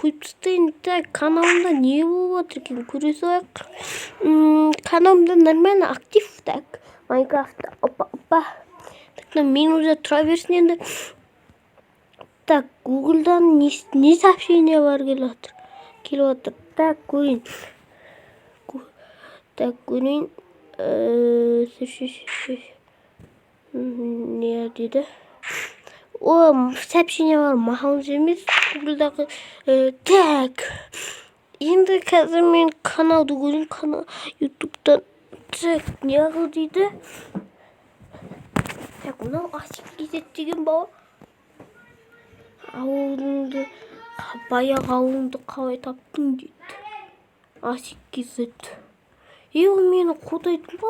қойып тастайын. Так, каналымда не болып жатыр екен, көре салайық. Каналымда нормально актив. Так, Майнкрафтта. Опа. Так, мен уже тұра берсін енді. Так, Гуглдан не сообщение бар келіп отыр. Так, көрейін. Не деді? О, сообщение бар, маған емес, Гуглдағы. Так, енді қазір мен каналды көрейін, ютубтан. Так, неғыл дейді? Так, мынау асик кезет деген бау. Ауылыңды, баяғы ауылыңды қалай таптың дейді. Асик кезет. Ол мені қодайтын ба?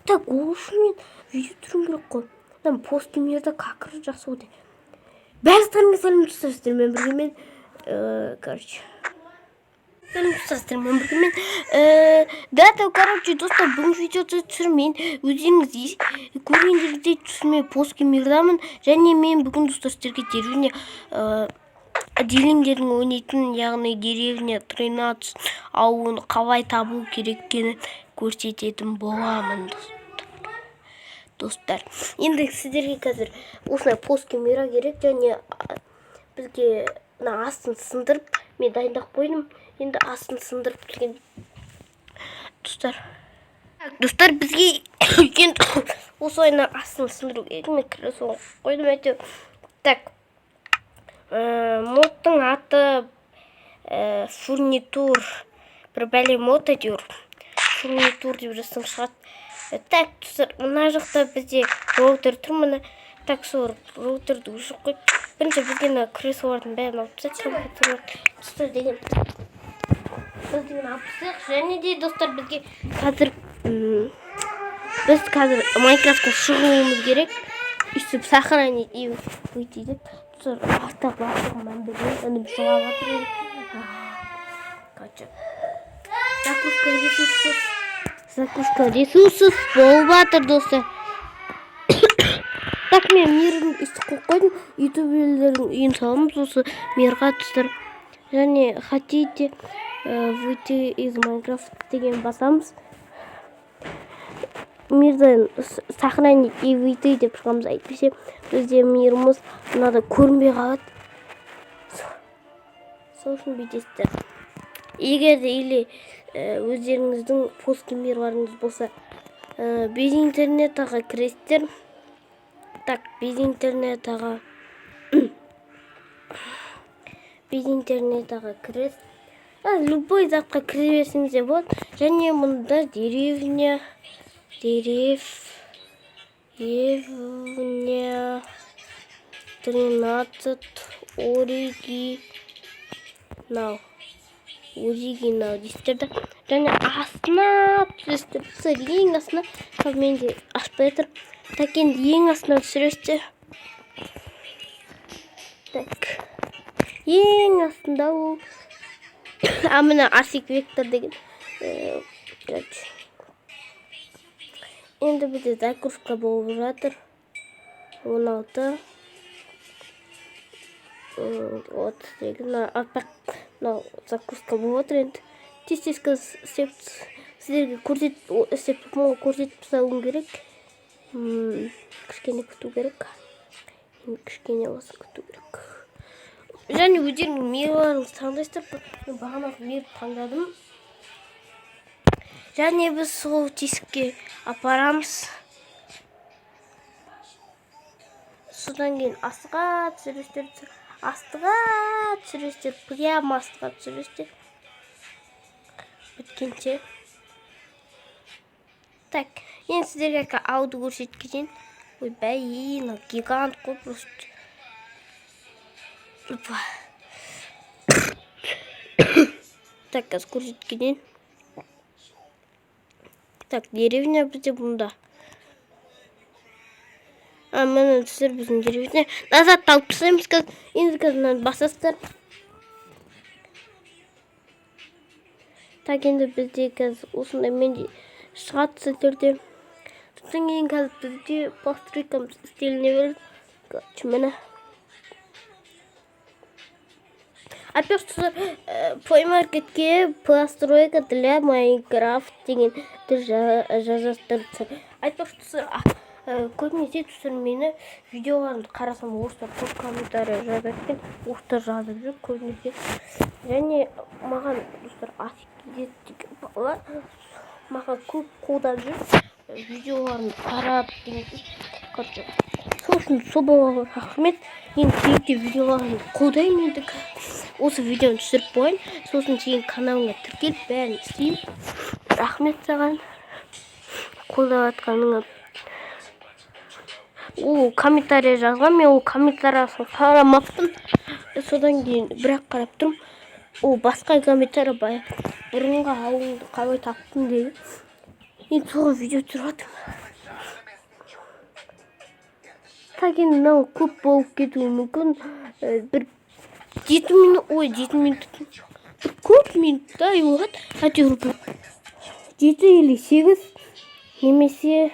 Так, ол үшін мен видео түрім керек қой. Посткемерді какыр жақсы өте. Бәрістарыңыз сәлем достармен бірге мен, достар, бүгін видеоды түсірмен өзіңіз көргендердей түсірме посткемердамын. Және мен бүгін достарстерге деревня дилингердің ойнайтын, яғни деревня 13 ауылын қалай табу кереккені көрсететін боламын достар. Енді сіздерге қазір осындай посткемера керек, және бізге астын сындырып, мен дайындап қойдым. Енді астын сындырып келген достар. Достар, бізге үлкен осы ойына астын сындыру керек. Мен кірісін қойдым әйтеуір. Так, модтың аты фурнитур. Бір бәле мод әйтеуір. Фурнитур деп жазсам шығады. Так, достар, мына жақта бізде роутер тұр, мына. Так, сол роутерді өшіріп қойып, бірінші бізге креслолардың бәрін алып тастайық, достар деген алып тастайық. Және де достар, бізге қазір біз қазір Майнкрафтқа шығуымыз керек. Үстіп сохранить и выйти деп. Достар, автопластығынан білген, үнім жылап жатыр. Закушка ресурсов болып жатыр, достар. Так, мен мирдің үсті қойып қойдым. Ютуберлердің үйін саламыз осы мирға, достар. Және хотите выйти из Майнкрафт деген басамыз. Мирден сохранить и выйти деп шығамыз. Әйтпесе бізде миріміз мынада көрінбей қалады. Сол үшін бүйтесіздер. Егер де или өздеріңіздің посткемерларыңыз болса, без интернетаға кіресіздер. Так, без интернетаға кіресіз. Любой затқа кіре берсеңіз де болады. Және мұнда деревня 13 оригинал дейсіздер. Және астына түсіресіздер. Ең астына, мен де ашпай жатыр. Так, енді ең астына түсіресіздер. Так, ең астында ол. Мына Арсик Вектор деген. Енді бізде закушка болып жатыр. 16. Вот, закуска болып жатыр енді. Тез-тез сіздерге көрсетіп салуым керек. Кішкене күту керек. Кішкене осы күту керек. Және өздеріңіз мирларыңыз таңдайсыздар. Мен бағанағы мир таңдадым. Және біз сол тесікке апарамыз. Содан кейін астыға түсіресіздер. Прямо астыға түсіресіздер. Біткенше. Так, енді сіздерге ауды көрсеткенен. Ой, бәйін, гигант қой просто. Так, қазір көрсеткенен. Так, деревня бізде бұнда. Мені сіздер біздің деревня. Назад талып тастаймыз қазір. Енді қазір басасыздар. Так, енді бізде қазір осындай менде шығады сіздерде. Содан кейін қазір бізде постройкамыз істеліне береді. Мені. Айтпақшы плеймаркетке постройка для Майнкрафт дегенді жазастырды. Айтпақшы көбінесе мені видеоларымды қарасам орыстар көп комментарий жазады екен, орыстар жазып жүр көбінесе. Және маған достар Асекедет деген бала маған көп қолдап жүр, видеоларымды қарап деген. Короче, сол үшін сол балаға рахмет. Ең кейінгі видеоларымды қолдаймын енді. Осы видеоны түсіріп қояйын, сосын сенің каналыңа тіркеліп бәрін істеймін. Рахмет саған қолдап жатқаныңа. Ол комментарий жазған, мен ол комментариясын қарамаппын. Содан кейін бірақ қарап тұрмын. Ол басқа комментарий бұрынғы ауылыңды қалай таптың дейді. Енді соған видео түсіріп жатырмын. Тәген мынау көп болып кетуі мүмкін. Бір 7 минут, 7 минут. Көп минутта болады. Әйтеуір 7 или 8 немесе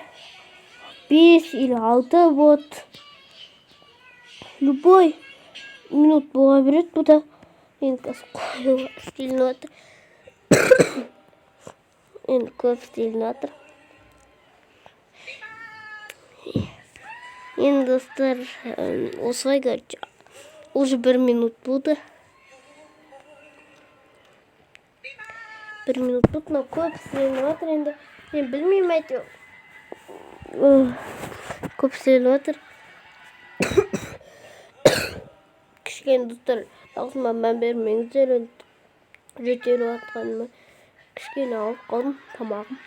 5 или 6 болады. Любой минут бола береді. Бұда енді қазір істелініп жатыр. Енді көп істелініп жатыр. Енді достар, осылай короче, уже 1 минут болды. 1 минут болды, но көп істелініп жатыр енді. Мен білмеймін әйтеуір. Көп істелініп жатыр. Кішкене достар, даусыма мән бермеңіздер, жөтеліп жатқаныма. Кішкене алып қалдым тамағым.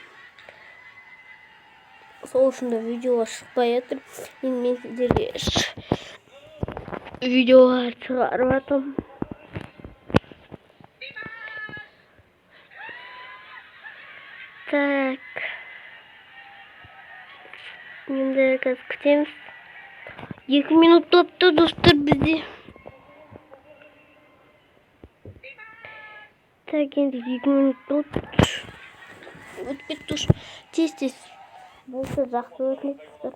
Сол үшін де видеолар шықпай жатыр. Енді мен сіздерге видеолар шығарып жатырмын. Так. Енді қазір күтеміз. 2 минут болыпты достар бізде. Так, енді 2 минут болды. Өтіп кетті. Тез-тез болса жақсы өтіп достар.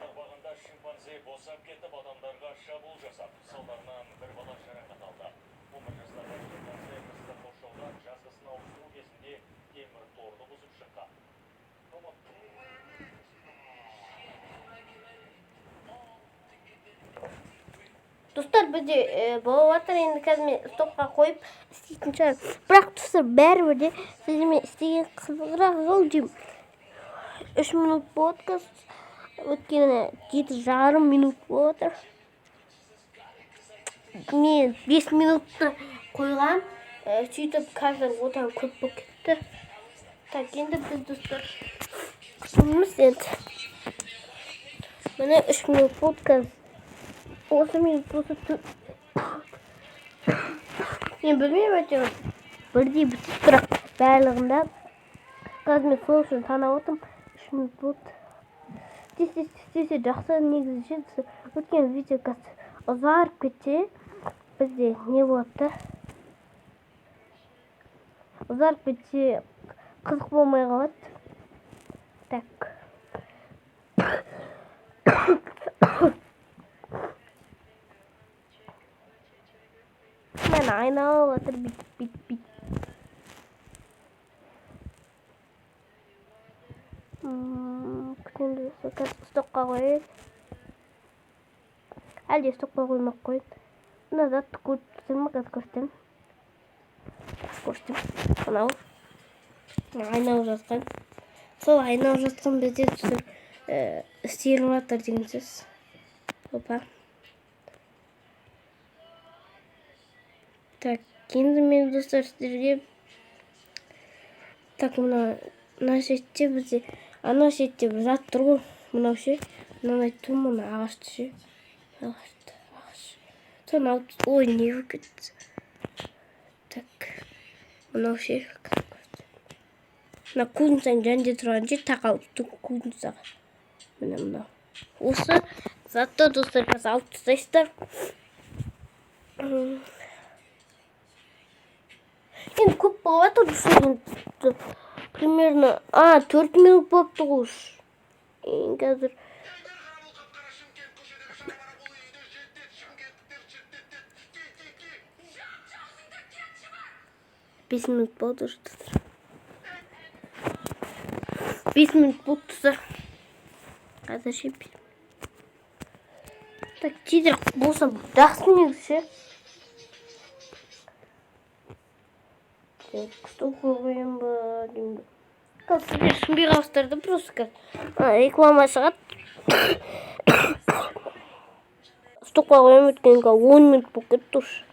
Достар, бізде болып жатыр. Енді қазір мен стопқа қойып істейтін шығармын. Бірақ достар, бәрібір де сіздің істеген қызығырақ жол деймін. 3 минут подкаст өткені 7,5 минут болды. Мен 5 минутты қойған. Сөйтіп қазір одан көп болып кетті. Так, енді біз достар күтіміз енді. Міне 3 минут подкаст. Осы минут болса мен білмеймін әйтеуір. Бірдей бітіп бірақ барлығында. Қазір мен сол үшін санап отырмын. 3 минут болды. Тез-тез жақсы негізі өткен видео қазір ұзарып кетсе бізде не болады да? Ұзарып кетсе қызық болмай қалады. Так. Мен айналып жатыр бит. Күтемді стопқа қойып. Әлде стопқа қоймақ қойып. Мына затты көріп тұрсың ма? Қазір көрсетем. Анау. Айналып жатқан. Сол айналып жатқан бізде түсір істеліп жатыр деген сөз. Опа. Так, енді мен достар сіздерге. Так, мына шетте бізде, ана шетте бір зат тұр ғой. Мынау ше, мынаны айтып тұрмын, мына ағашты ше. Ағаш. Соны алып, ой, не болып кетті. Так, мынау ше. Мына кузницаның жанында тұрған жер тақалып тұр кузницаға. Міне мынау. Осы затты достар қазір алып тастайсыздар. Енді көп болып жатыр. Примерно 4 минут болыпты ғой. Қазір 5 минут болды уже достар. 5 минут болды достар. Қазір ше. Так, тезірек болса жақсы негізі. Столға қоям ба деймін. Қазір сіздер түсінбей қалыпсыздар да просто қазір реклама шығады. Столға қоям өткен 10 минут болып кетті уже.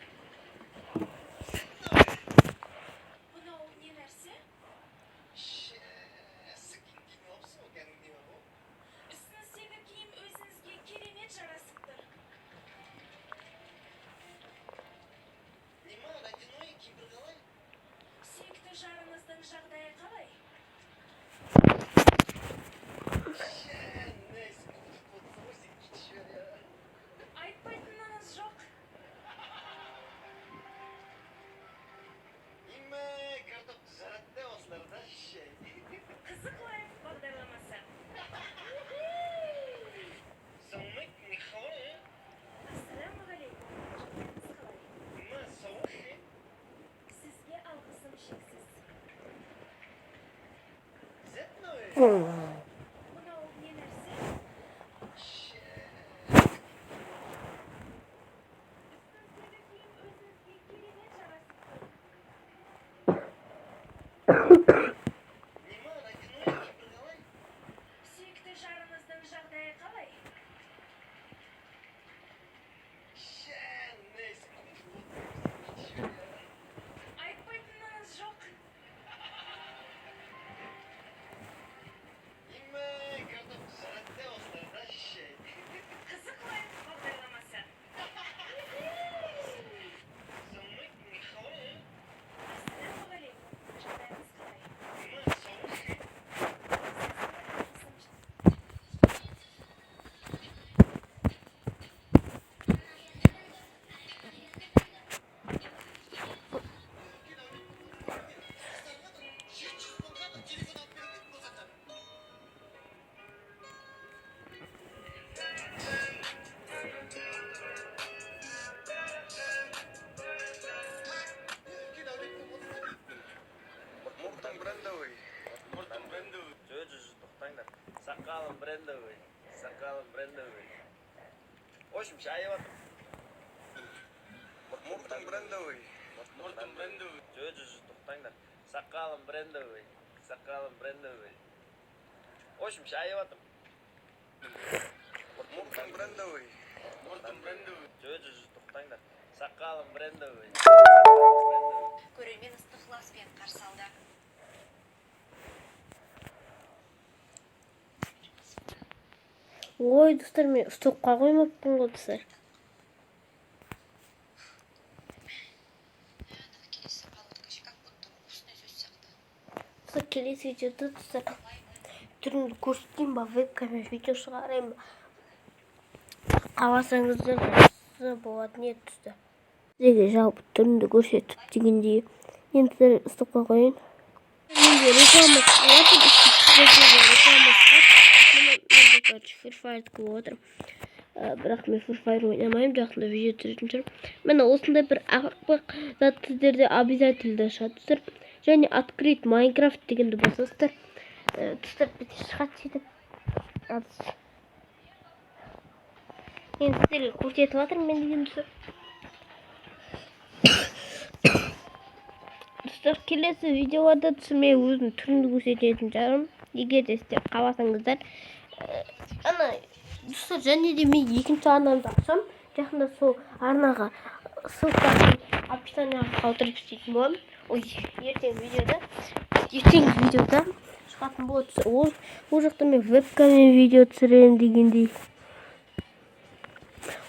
Сақалым брендовый. Сақалым брендовый. В общем, шайып атыр. Мұртым брендовый. Мұртым брендовый. Жо, тоқтаңдар. Сақалым брендовый. Сақалым брендовый. В общем, шайып атыр. Мұртым брендовый. Мұртым брендовый. Жо, тоқтаңдар. Сақалым брендовый. Көрермен ыстық ықыласпен қарсы алды. Ой, достар, мен столға қоймаппын ғой, достар. Достар, келесі видеода, достар, түрімді көрсетейін ба, вебкамен видео шығарайын ба. Қаласаңыздар жақсы болады, не достар. Сіздерге жалпы түрімді көрсетіп дегендей. Енді столға қойын. Менде реклама шығады, реклама шығады. Free Fire'дікі отыр. Бірақ мен Free Fire ойнамаймын, жақында видео түсіретін жүрмін. Міне осындай бір ақпақ зат сіздерде обязательно шығады. Және открыть Minecraft дегенді басасыздар. Достар, бітте шығады сөйтіп. Енді сіздерге көрсетіп жатырмын мен деген достар. Достар, келесі видеода мен өзім түрімді көрсететін жарым. Егер де сіздер қаласаңыздар. Ана, достар, және де мен екінші арнамды ашсам, жақында сол арнаға ссылкасын описанияға қалдырып істейтін боламын. Ой, ертеңгі видеода шығатын болады. Ол жақта мен вебкамен видео түсіремін дегендей.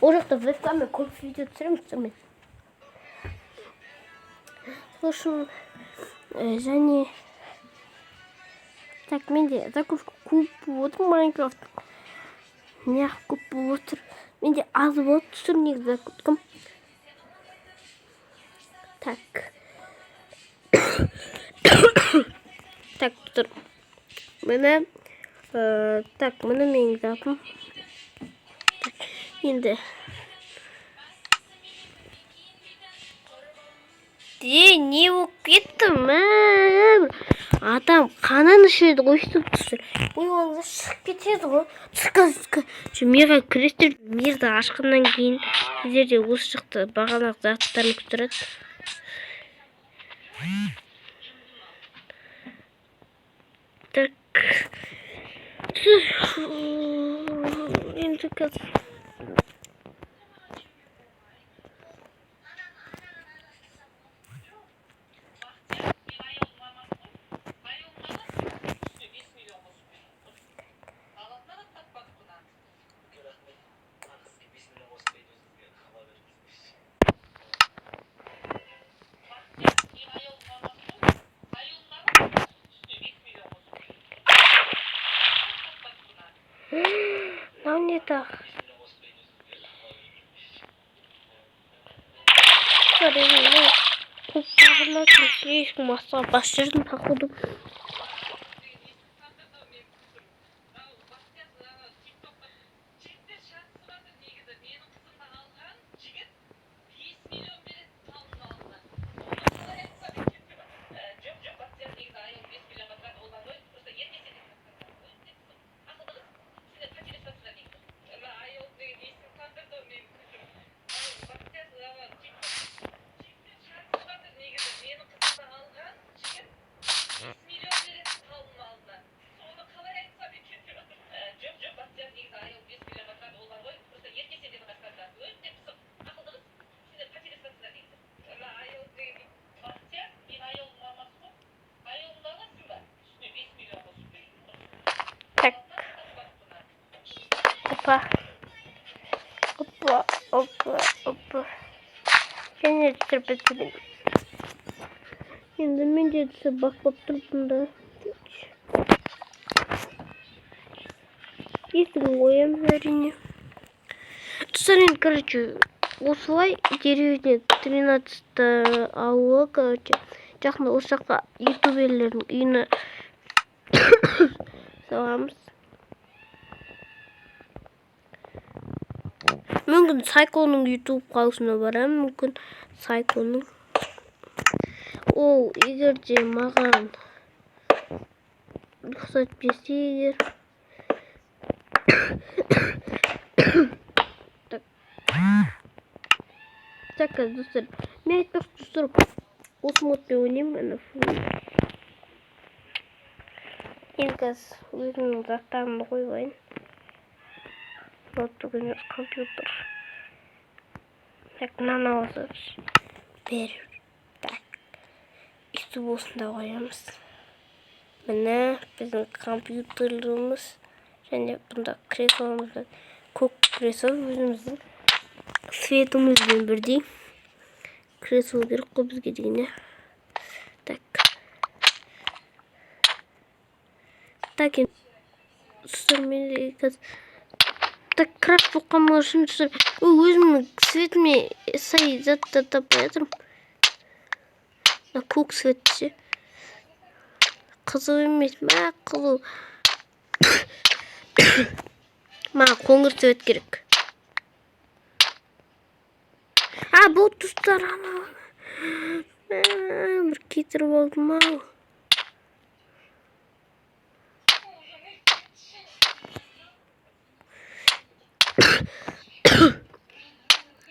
Ол жақта вебкамен көп видео түсіремін. Сол үшін және так, менде закупка көп болып отыр Майнкрафт. Неғып көп болып отыр. Менде аз болып түсір негізі закупкам. Так. Так, тұр. Мені менің запым. Енді. Не болып кетті адам қанын ішеді ғой сөйтіп ойбаңызда шығып кетеді ғой миға кіресіздер мирді ашқаннан кейін сіздерде осы жақта бағанағы заттарыңыз тұрады так енді қазір мынау не тағы ешкім басқа бас жерден походу Опа. Және түсіріп енді мен де түсіп бақылап тұрмын да. Есігін қоямыз әрине. Достар, енді, короче, осылай деревня 13 ауылы, короче, жақында осы жаққа ютуберлердің үйіне саламыз. Мүмкін Сайконың YouTube қаусына барам, мүмкін Сайконың. Ол егер де маған рұқсат берсе егер. Так, достар, мен айтпақ достар, осы модпен ойнаймын, енді өзімнің заттарымды қойғайын. Бүгін компьютер. Так, мынаны аласыз. Бер. Так. Үсті осында қоямыз. Міне біздің компьютерлеріміз. Және бұнда кресломыз. Көк кресло өзіміздің светімізбен бірдей. Кресло керек қой бізге дегенде. Так. Так, достар, мен де қазір так крафт болғанмын үшін өзімнің светіме сай затты таппай жатырмын. Көк свет ше. Қызыл емес, қызыл. Маған қоңыр свет керек. Бұл достар, бір кетіріп алдым ау.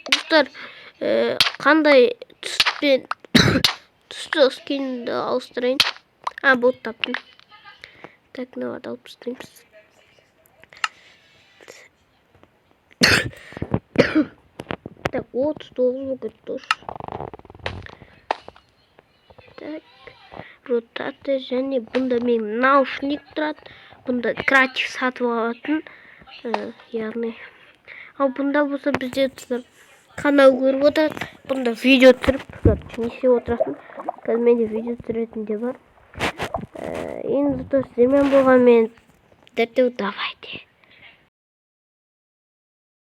Достар, қандай түспен түсті скинді ауыстырайын. Бұл таптым. Так, мынауды алып тастаймыз. Так, 39 готов. Так, ротация және бұнда мен наушник тұрады. Бұнда креатив сатып алатын. Яғни. Ал бұнда болса бізде тұтар канал көріп отырады. Бұнда видео түсіріп тұрады. Неше отырасың? Қазір менде видео түсіретінде бар. Енді сіздермен болған мен дәртеу давайте.